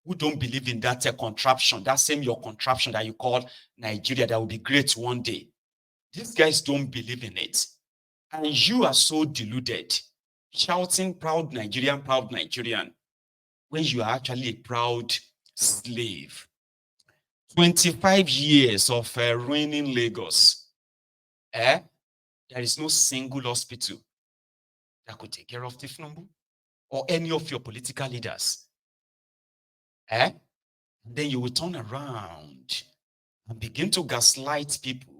who don't believe in that contraption, that same your contraption that you call Nigeria that will be great one day. These guys don't believe in it. And you are so deluded, shouting proud Nigerian, when you are actually a proud slave. 25 years of ruining Lagos. There is no single hospital that could take care of Tinubu or any of your political leaders. Then you will turn around and begin to gaslight people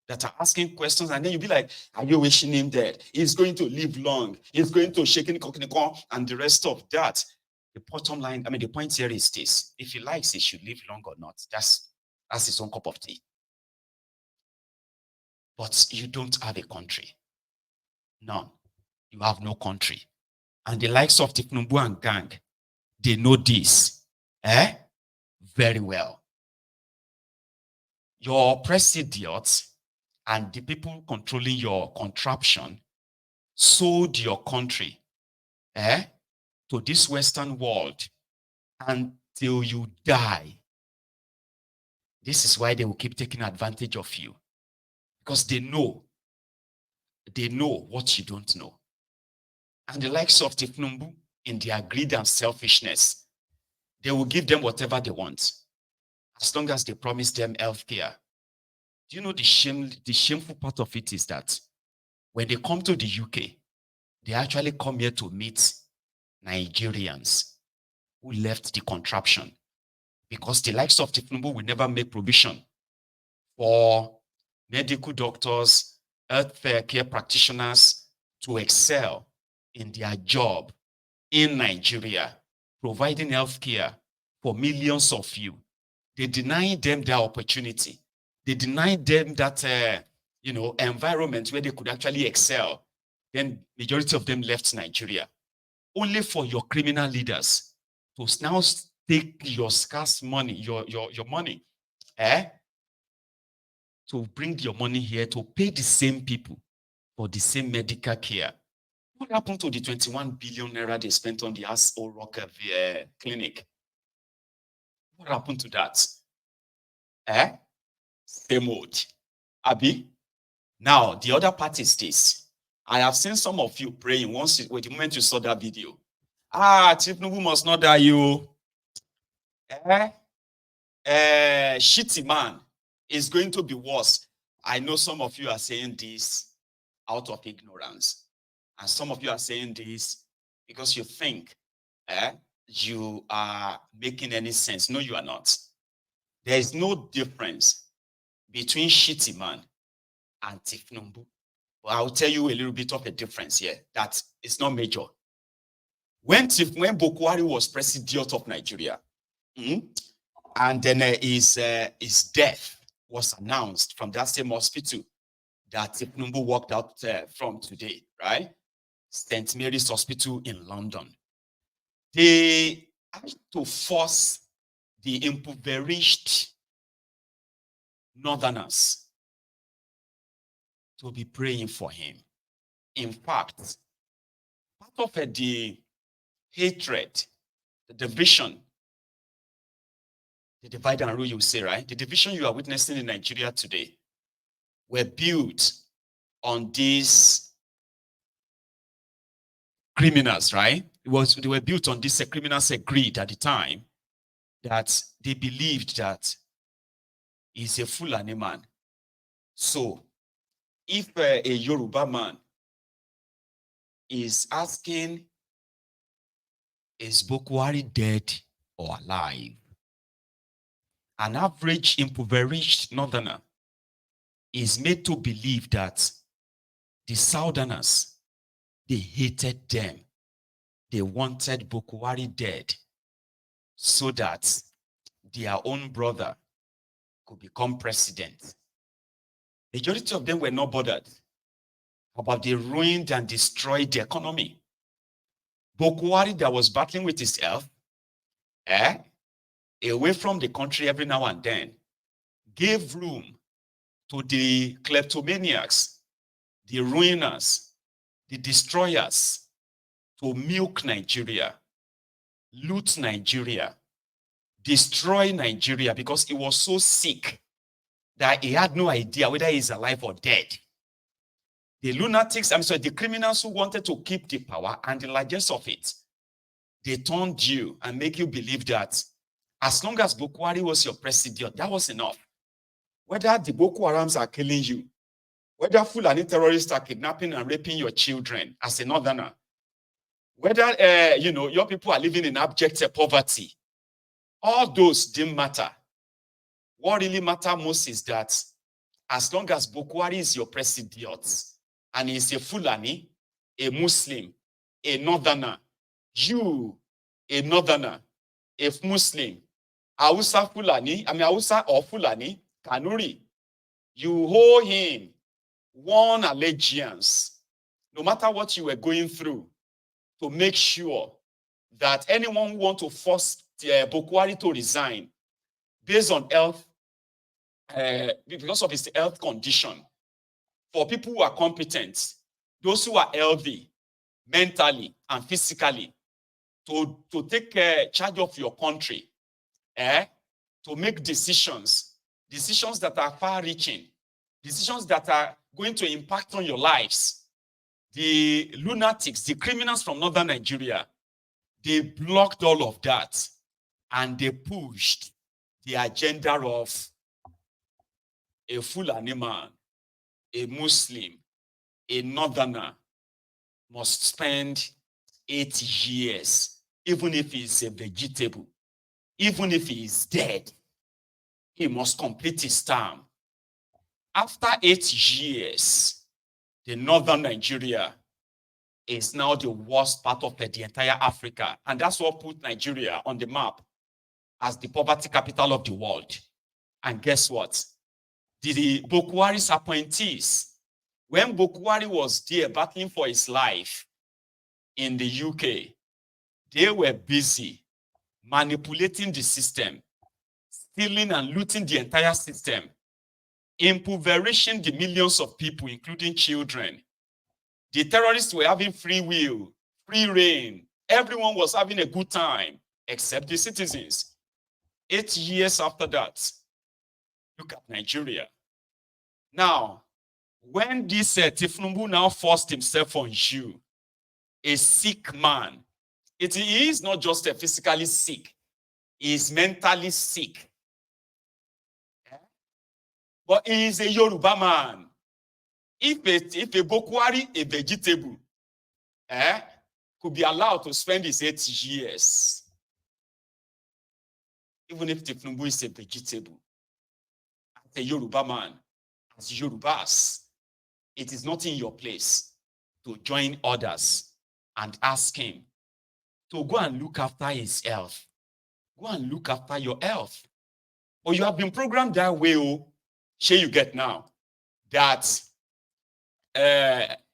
that are asking questions, and then you'll be like, are you wishing him dead? He's going to live long. He's going to shake in and the rest of that. The bottom line, the point here is this. If he likes, he should live long or not. That's his own cup of tea. But you don't have a country. None. You have no country. And the likes of Tinubu and gang, they know this very well. Your president and the people controlling your contraption sold your country to this Western world until you die. This is why they will keep taking advantage of you. Because they know what you don't know. And the likes of Tinubu, in their greed and selfishness, they will give them whatever they want, as long as they promise them healthcare. Do you know the shameful part of it is that when they come to the UK, they actually come here to meet Nigerians who left the contraption, because the likes of Tinubu will never make provision for medical doctors, health care practitioners to excel in their job in Nigeria, providing health care for millions of you. They deny them their opportunity. They deny them that environment where they could actually excel. Then majority of them left Nigeria, only for your criminal leaders to now take your scarce money, your money, to bring your money here to pay the same people for the same medical care. What happened to the 21 billion naira they spent on the Asshole Rock clinic? What happened to that? Same old. Abi? Now, the other part is this. I have seen some of you praying with the moment you saw that video. Tinubu must not die, you. Shitty man is going to be worse. I know some of you are saying this out of ignorance. And some of you are saying this because you think you are making any sense. No, you are not. There is no difference between shitty man and Tinubu. But I'll tell you a little bit of a difference here. That it's not major. When Buhari was president of Nigeria, and then his death was announced from that same hospital that Tinubu walked out from today, right? St. Mary's Hospital in London. They had to force the impoverished northerners to be praying for him. In fact, part of the hatred, the division, the divide and rule, you say, right? The division you are witnessing in Nigeria today were built on these criminals, right? They were built on this criminals agreed at the time that they believed that he's a Fulani man. So if a Yoruba man is asking, is Buhari dead or alive? An average impoverished northerner is made to believe that the southerners, they hated them. They wanted Buhari dead so that their own brother could become president. Majority of them were not bothered about the ruined and destroyed the economy. Buhari, that was battling with his health, away from the country every now and then, gave room to the kleptomaniacs, the ruiners, the destroyers, to milk Nigeria, loot Nigeria, destroy Nigeria because he was so sick that he had no idea whether he's alive or dead. The lunatics, the criminals who wanted to keep the power and the largesse of it, they turned you and make you believe that as long as Buhari was your president, that was enough. Whether the Boko Harams are killing you, whether Fulani terrorists are kidnapping and raping your children as a northerner, whether your people are living in abject poverty, all those didn't matter. What really matters most is that as long as Buhari is your president and he's a Fulani, a Muslim, a northerner, you, a northerner, a Muslim, Hausa Fulani, Hausa or Fulani, Kanuri, you owe him one allegiance, no matter what you were going through, to make sure that anyone who wants to force Buhari to resign based on health, because of his health condition, for people who are competent, those who are healthy, mentally and physically, to take charge of your country, to make decisions that are far-reaching, decisions that are going to impact on your lives. The lunatics, the criminals from northern Nigeria, they blocked all of that and they pushed the agenda of a Fulani man, a Muslim, a northerner must spend 8 years, even if he's a vegetable, even if he is dead, he must complete his term. After 8 years, the northern Nigeria is now the worst part of the entire Africa. And that's what put Nigeria on the map as the poverty capital of the world. And guess what? The Buhari's appointees, when Buhari was there battling for his life in the UK, they were busy manipulating the system, stealing and looting the entire system, impoverishing the millions of people, including children. The terrorists were having free will, free reign. Everyone was having a good time, except the citizens. 8 years after that, look at Nigeria. Now, when this Tinubu now forced himself on you, a sick man, he is not just physically sick, he is mentally sick. But he is a Yoruba man. If a Buhari, a vegetable, could be allowed to spend his 8 years, even if Tinubu is a vegetable, as a Yoruba man, as Yorubas, it is not in your place to join others and ask him to go and look after his health. Go and look after your health. Or you have been programmed that way, share you get now, that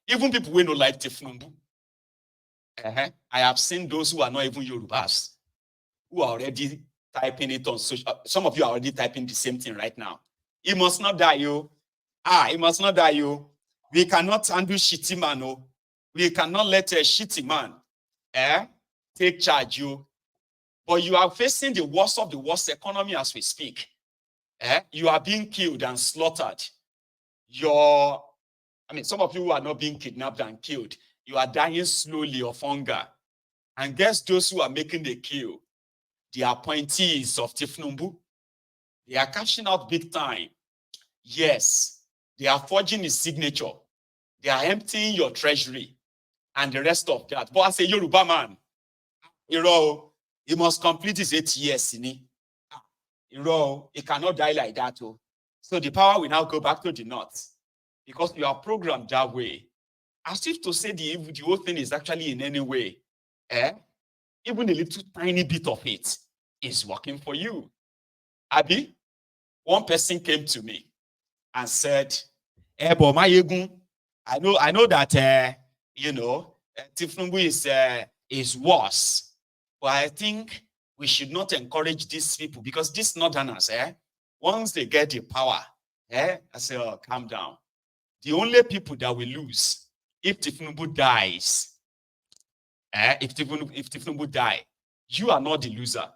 even people who don't like Tinubu, I have seen those who are not even Yorubas, who are already typing it on social. Some of you are already typing the same thing right now. He must not die, you. He must not die, you. We cannot handle shitty man, oh. We cannot let a shitty man take charge, you. But you are facing the worst of the worst economy as we speak. You are being killed and slaughtered. Some of you are not being kidnapped and killed. You are dying slowly of hunger. And guess those who are making the kill? The appointees of Tinubu. They are cashing out big time. Yes, they are forging his signature. They are emptying your treasury and the rest of that. But as a Yoruba man, he must complete his 8 years. He cannot die like that. So the power will now go back to the north because you are programmed that way. As if to say the whole thing is actually in any way. Even a little tiny bit of it is working for you. Abi, one person came to me and said, but my I know that Tinubu is worse, but I think we should not encourage these people because these northerners, once they get the power, I say, calm down. The only people that will lose if Tinubu dies, if Tinubu die, you are not the loser.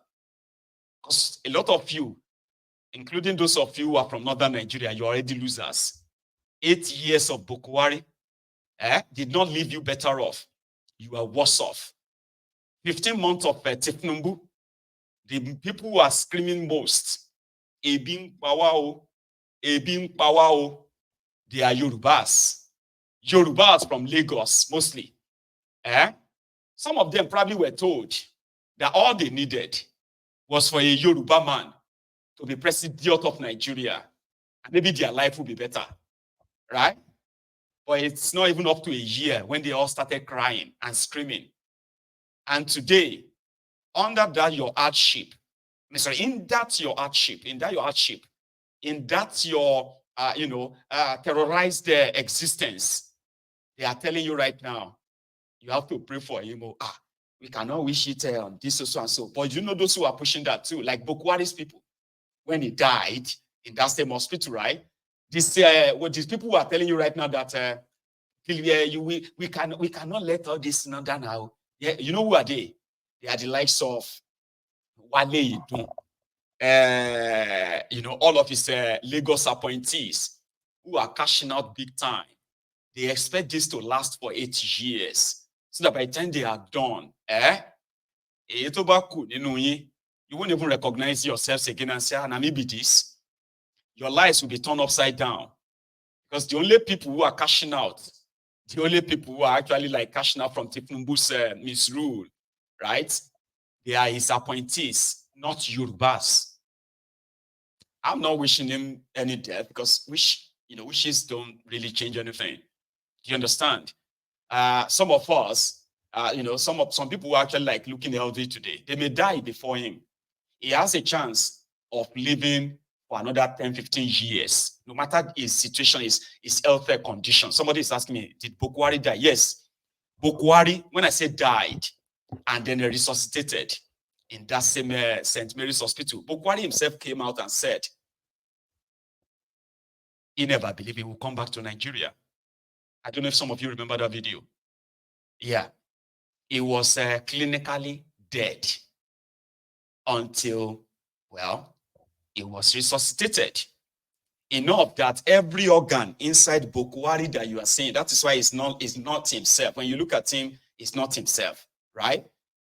Because a lot of you, including those of you who are from northern Nigeria, you're already losers. 8 years of Buhari did not leave you better off. You are worse off. 15 months of Tinubu, the people who are screaming most, Ebin Pawao, Ebin Pawao, they are Yorubas. Yorubas from Lagos, mostly. Some of them probably were told that all they needed was for a Yoruba man to be president of Nigeria, and maybe their life will be better, right? But it's not even up to a year when they all started crying and screaming. And today, under that your hardship, in that your hardship, terrorized existence, they are telling you right now, you have to pray for him. We cannot wish it on this so and so. But you know those who are pushing that too, like Buhari's people, when he died in that same hospital, right? These people who are telling you right now that we cannot let all this down now. Yeah, you know who are they? They are the likes of Wale Idun, all of his Lagos appointees who are cashing out big time. They expect this to last for 8 years. So that by the time they are done, you won't even recognize yourselves again and say, maybe this. Your lives will be turned upside down. Because the only people who are cashing out, the only people who are actually like cashing out from Tinubu's misrule, right? They are his appointees, not Yorubas. I'm not wishing him any death because wishes don't really change anything. Do you understand? Some of us, some people who are actually like looking healthy today, they may die before him. He has a chance of living for another 10, 15 years, no matter his situation, his health condition. Somebody is asking me, did Buhari die? Yes. Buhari, when I say died, and then resuscitated in that same St. Mary's Hospital, Buhari himself came out and said, he never believed he would come back to Nigeria. I don't know if some of you remember that video. Yeah. He was clinically dead until, he was resuscitated. Enough that every organ inside Buhari that you are seeing, that is why he's not himself. When you look at him, he's not himself, right?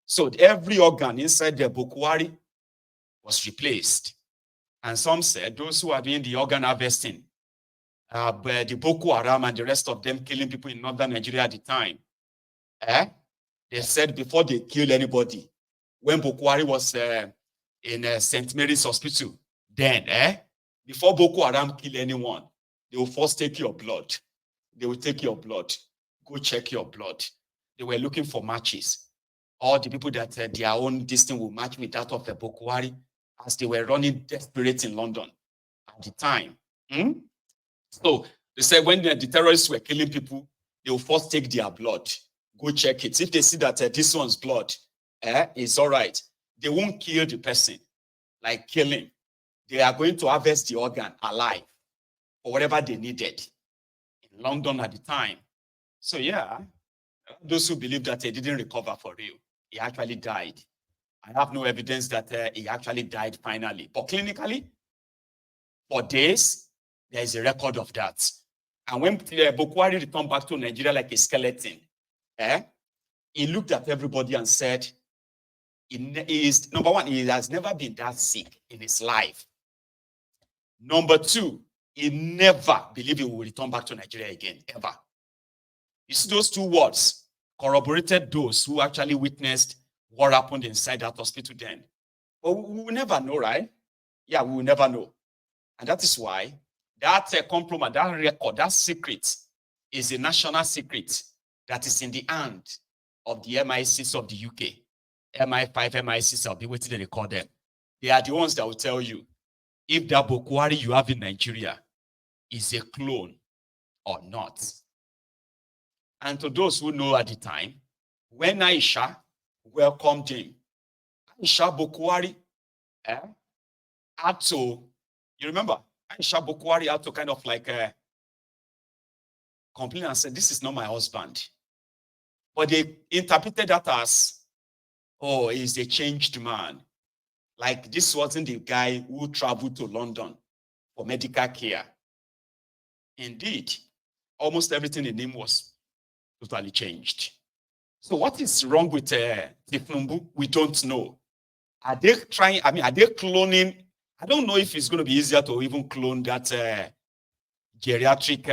So every organ inside the Buhari was replaced. And some said those who are doing the organ harvesting, but the Boko Haram and the rest of them killing people in northern Nigeria at the time, they said before they kill anybody, when Buhari was in St. Mary's Hospital, then before Boko Haram kill anyone, they will first take your blood. They will take your blood. Go check your blood. They were looking for matches. All the people that their own distance will match with that of the Buhari as they were running desperate in London at the time. So they said when the terrorists were killing people, they will first take their blood. Go check it. If they see that this one's blood is all right, they won't kill the person, like kill him. They are going to harvest the organ alive for whatever they needed in London at the time. So yeah, those who believe that he didn't recover for real, he actually died. I have no evidence that he actually died finally. But clinically, for days, there is a record of that. And when Buhari returned back to Nigeria like a skeleton, he looked at everybody and said, number one, he has never been that sick in his life. Number two, he never believed he will return back to Nigeria again, ever. You see, those two words corroborated those who actually witnessed what happened inside that hospital then. But we will never know, right? Yeah, we will never know. And that is why that compromise, that record, that secret is a national secret that is in the hand of the MI6 of the UK. MI5, MI6, I'll be waiting to record them. They are the ones that will tell you if that Buhari you have in Nigeria is a clone or not. And to those who know at the time, when Aisha welcomed him, Aisha Buhari had to, you remember, Aisha Buhari had to kind of like complain and say, this is not my husband. But they interpreted that as, oh, he's a changed man. Like this wasn't the guy who traveled to London for medical care. Indeed, almost everything in him was totally changed. So what is wrong with Tinubu? We don't know. Are they trying, are they cloning? I don't know if it's going to be easier to even clone that geriatric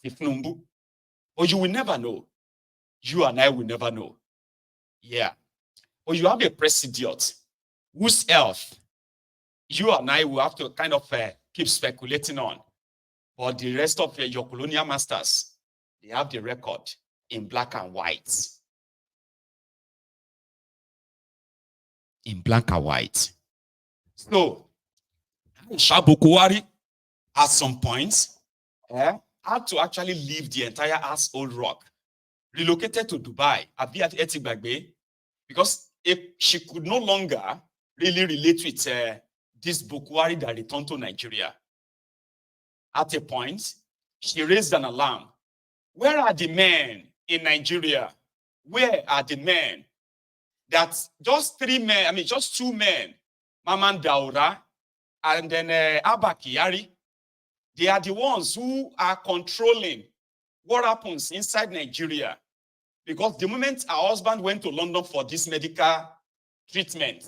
Tinubu. Or you will never know. You and I will never know. Yeah. Or you have a president whose health you and I will have to kind of keep speculating on. But the rest of your colonial masters, they have the record in black and white. In black and white. So, Buhari, at some point, had to actually leave the entire asshole rock, relocated to Dubai, because she could no longer really relate with this Buhari that returned to Nigeria. At a point, she raised an alarm. Where are the men in Nigeria? Where are the men? That just just two men, Maman Daura and then Abba Kyari, they are the ones who are controlling what happens inside Nigeria. Because the moment her husband went to London for this medical treatment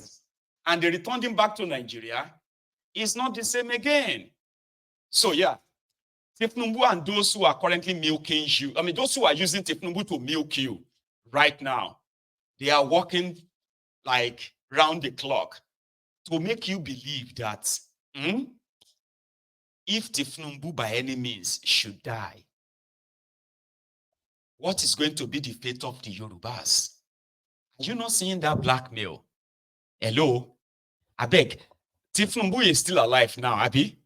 and they returned him back to Nigeria, it's not the same again. So yeah, Tinubu and those who are currently milking you, those who are using Tinubu to milk you right now, they are working like round the clock to make you believe that if Tinubu by any means should die, what is going to be the fate of the Yorubas? Are you not seeing that blackmail? Hello? I beg, Tinubu is still alive now, Abi.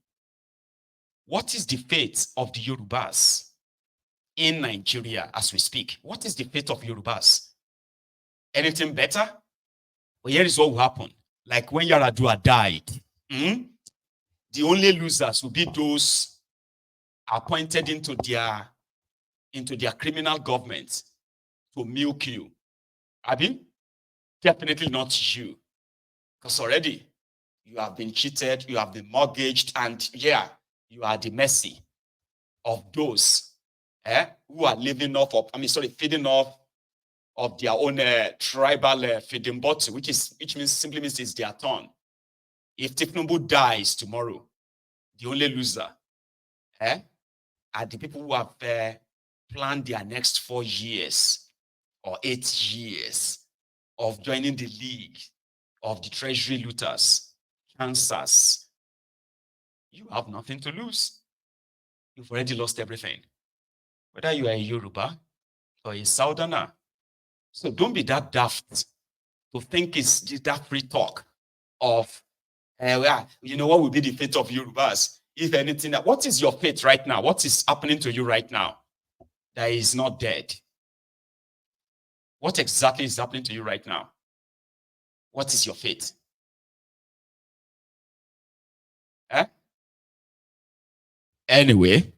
What is the fate of the Yorubas in Nigeria as we speak? What is the fate of Yorubas? Anything better? Well, here is what will happen. Like when Yaradua died, the only losers will be those appointed into their criminal government to milk you. Abi? Definitely not you. Because already you have been cheated, you have been mortgaged, and yeah, you are the mercy of those who are living off of, feeding off of their own tribal feeding bottle, which simply means it's their turn. If Tinubu dies tomorrow, the only loser are the people who have planned their next 4 years or 8 years of joining the league of the treasury looters, Kansas. You have nothing to lose. You've already lost everything. Whether you are a Yoruba or a Southerner. So don't be that daft to think it's that free talk of, you know, what will be the fate of Yorubas? If anything, what is your fate right now? What is happening to you right now that is not dead? What exactly is happening to you right now? What is your fate? Anyway,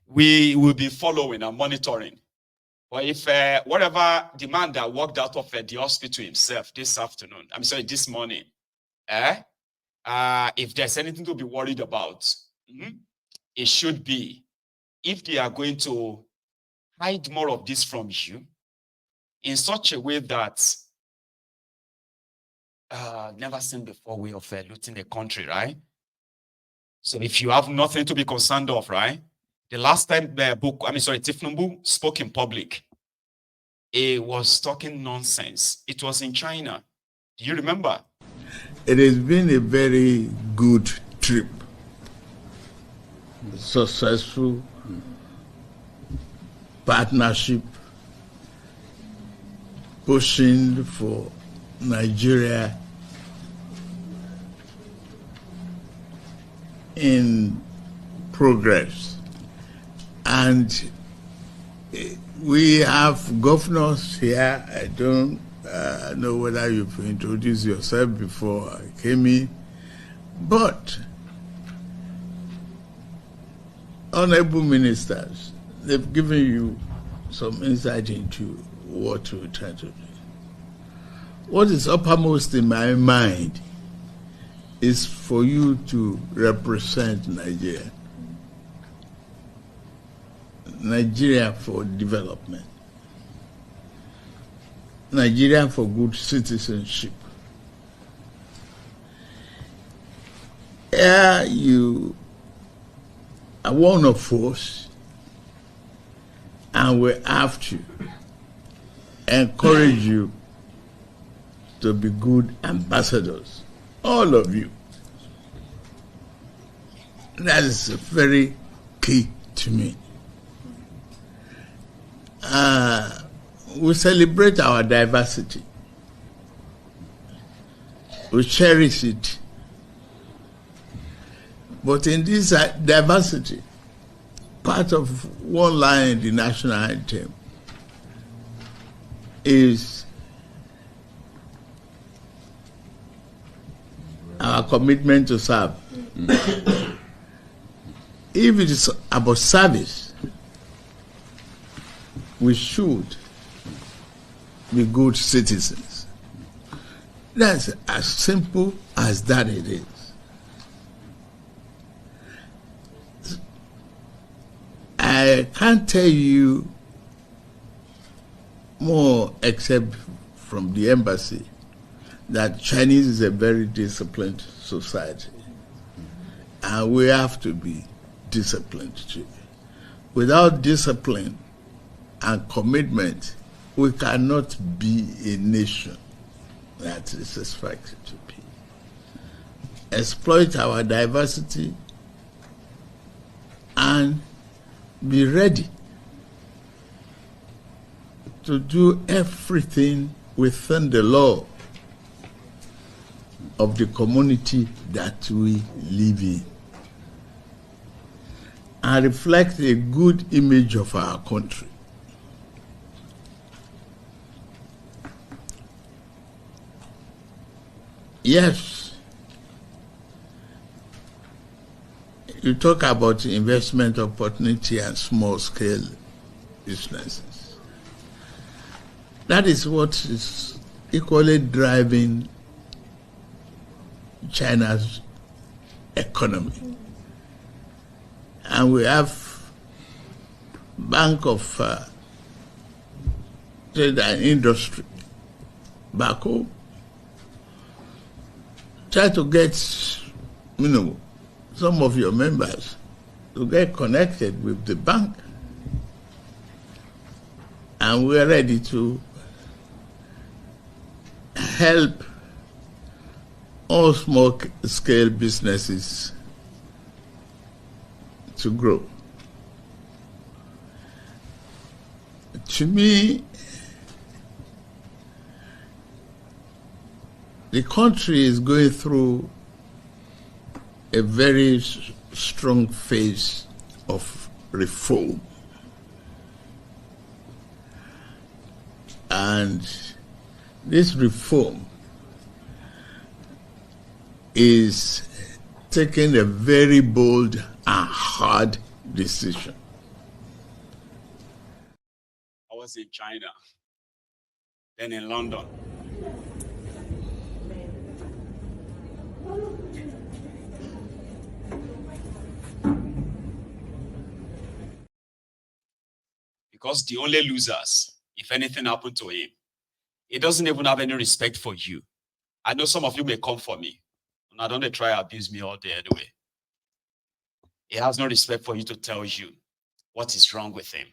we will be following and monitoring. But if whatever the man that walked out of the hospital himself this morning, if there's anything to be worried about, it should be if they are going to hide more of this from you in such a way that never seen before way of looting a country, right? So if you have nothing to be concerned of, right? The last time Tinubu spoke in public, he was talking nonsense. It was in China. Do you remember? It has been a very good trip. Successful partnership, pushing for Nigeria in progress. And we have governors here. I don't know whether you've introduced yourself before I came in, but honorable ministers, they've given you some insight into what we're trying to do. what is uppermost in my mind is for you to represent Nigeria. Nigeria for development. Nigeria for good citizenship. Here you are one of us, and we have to encourage you to be good ambassadors, all of you. That is very key to me. We celebrate our diversity. We cherish it. But in this diversity, part of one line in the national anthem is our commitment to serve. If it is about service, we should be good citizens. That's as simple as that it is. I can't tell you more except from the embassy that Chinese is a very disciplined society. And we have to be disciplined too. Without discipline and commitment, we cannot be a nation that is expected to be. Exploit our diversity and be ready to do everything within the law of the community that we live in and reflect a good image of our country. Yes, you talk about investment opportunity and small-scale businesses. That is what is equally driving China's economy. And we have Bank of Trade and Industry back home. Try to get, some of your members to get connected with the bank. And we're ready to help all small-scale businesses to grow. To me, the country is going through a very strong phase of reform. And this reform is taking a very bold and hard decision. I was in China, then in London. Because the only losers, if anything happened to him, he doesn't even have any respect for you. I know some of you may come for me, and I don't try to abuse me all day anyway. He has no respect for you to tell you what is wrong with him.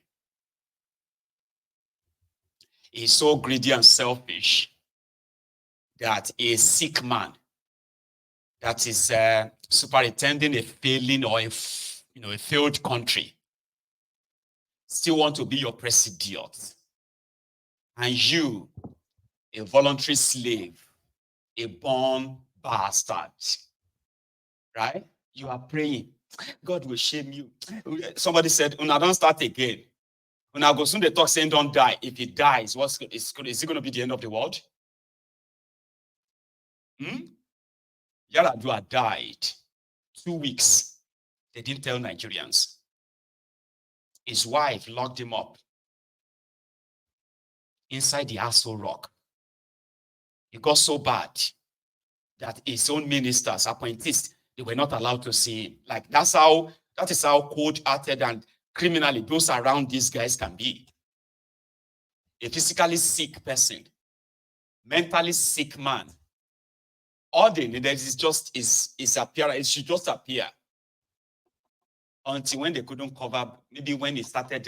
He's so greedy and selfish that a sick man that is superintending a failing or a failed country still want to be your president. And you, a voluntary slave, a born bastard, right? You are praying. God will shame you. Somebody said, Una don't start again. Una go soon they talk saying don't die. If he dies, is it going to be the end of the world? Yaradua died. 2 weeks. They didn't tell Nigerians. His wife locked him up inside the Aso Rock It got so bad that his own ministers, appointees, they were not allowed to see him. Like that is how cold-hearted and criminally those around these guys can be. A physically sick person, mentally sick man, all they needed is just his appearance. It should just appear. Until when they couldn't cover, maybe when it started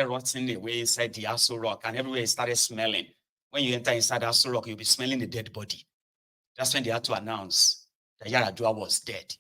rotting away inside the Aso Rock, and everywhere it started smelling. When you enter inside Aso Rock, you'll be smelling the dead body. That's when they had to announce that Yaradua was dead.